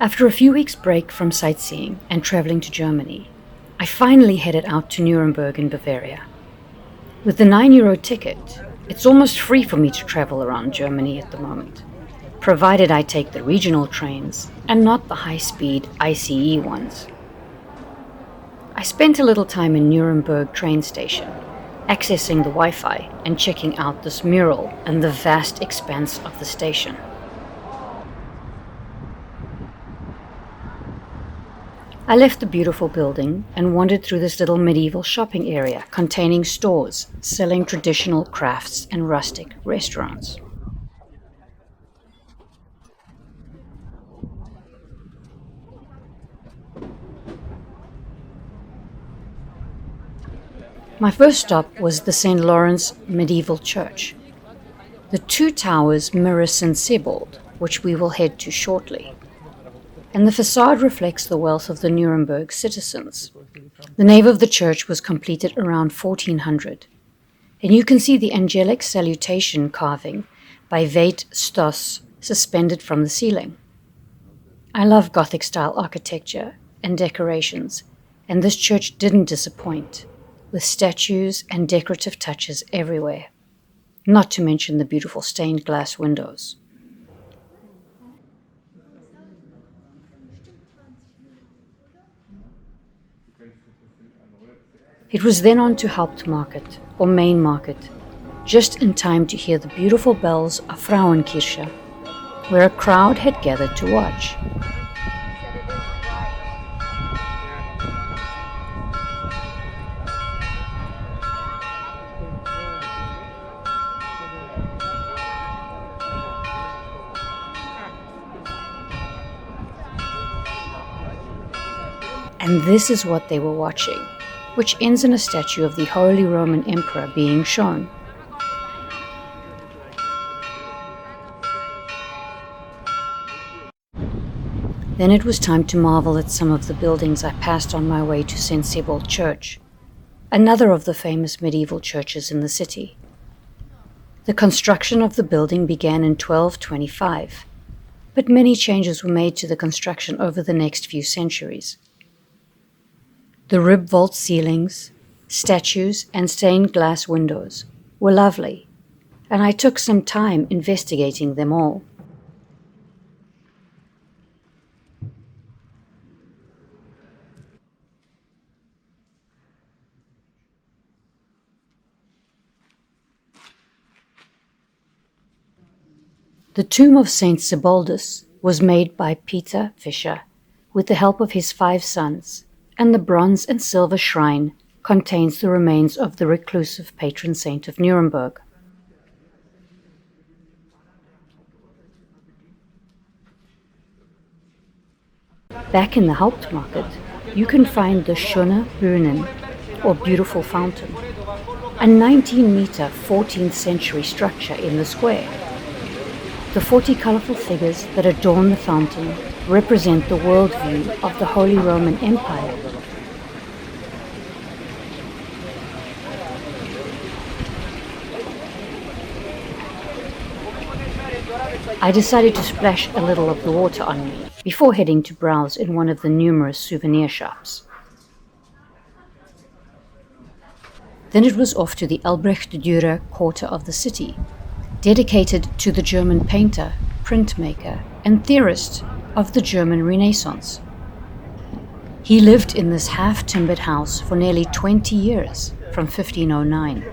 After a few weeks' break from sightseeing and traveling to Germany, I finally headed out to Nuremberg in Bavaria. With the €9 ticket, it's almost free for me to travel around Germany at the moment, provided I take the regional trains and not the high-speed ICE ones. I spent a little time in Nuremberg train station, accessing the Wi-Fi and checking out this mural and the vast expanse of the station. I left the beautiful building and wandered through this little medieval shopping area containing stores selling traditional crafts and rustic restaurants. My first stop was the St. Lorenz Medieval Church. The two towers mirror St. Sebald, which we will head to shortly. And the facade reflects the wealth of the Nuremberg citizens. The nave of the church was completed around 1400, and you can see the angelic salutation carving by Veit Stoss suspended from the ceiling. I love Gothic-style architecture and decorations, and this church didn't disappoint, with statues and decorative touches everywhere, not to mention the beautiful stained glass windows. It was then on to Hauptmarkt, or main market, just in time to hear the beautiful bells of Frauenkirche, where a crowd had gathered to watch. And this is what they were watching, which ends in a statue of the Holy Roman Emperor being shown. Then it was time to marvel at some of the buildings I passed on my way to St. Sebald Church, another of the famous medieval churches in the city. The construction of the building began in 1225, but many changes were made to the construction over the next few centuries. The rib vault ceilings, statues, and stained glass windows were lovely, and I took some time investigating them all. The tomb of Saint Sebaldus was made by Peter Fischer with the help of his 5 sons, and the bronze and silver shrine contains the remains of the reclusive patron saint of Nuremberg. Back in the Hauptmarkt, you can find the Schöne Brunnen, or Beautiful Fountain, a 19-meter 14th century structure in the square. The 40 colorful figures that adorn the fountain represent the worldview of the Holy Roman Empire. I decided to splash a little of the water on me before heading to browse in one of the numerous souvenir shops. Then it was off to the Albrecht Dürer quarter of the city, dedicated to the German painter, printmaker, and theorist of the German Renaissance. He lived in this half-timbered house for nearly 20 years, from 1509.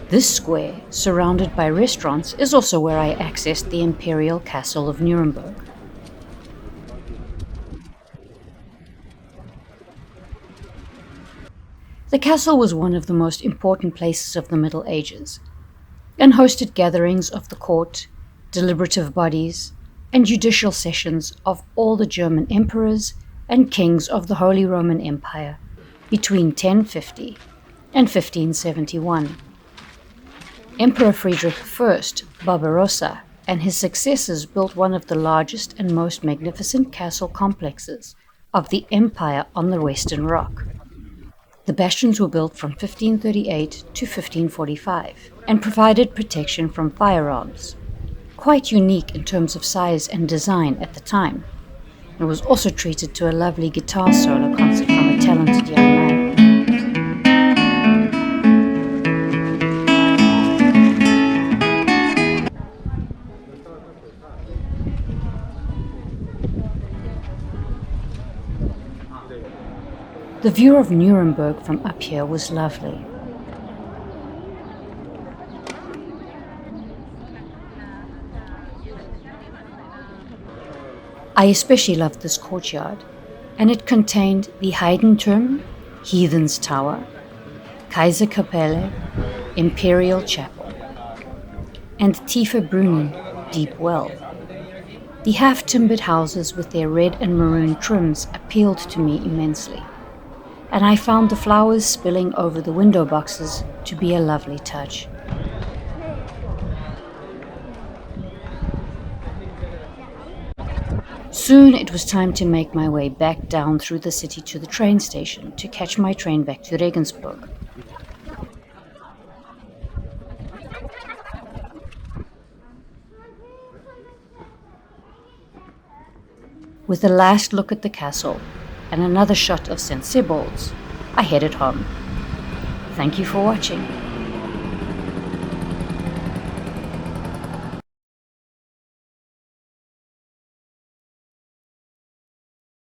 This square, surrounded by restaurants, is also where I accessed the Imperial Castle of Nuremberg. The castle was one of the most important places of the Middle Ages, and hosted gatherings of the court, deliberative bodies, and judicial sessions of all the German emperors and kings of the Holy Roman Empire between 1050 and 1571. Emperor Friedrich I Barbarossa and his successors built one of the largest and most magnificent castle complexes of the empire on the Western Rock. The bastions were built from 1538 to 1545 and provided protection from firearms, quite unique in terms of size and design at the time. It was also treated to a lovely guitar solo concert from a talented young man. The view of Nuremberg from up here was lovely. I especially loved this courtyard, and it contained the Heidenturm, Heathen's Tower, Kaiserkapelle, Imperial Chapel, and Tiefe Brunnen, Deep Well. The half-timbered houses with their red and maroon trims appealed to me immensely, and I found the flowers spilling over the window boxes to be a lovely touch. Soon it was time to make my way back down through the city to the train station to catch my train back to Regensburg. With a last look at the castle and another shot of St. Sebald's, I headed home. Thank you for watching.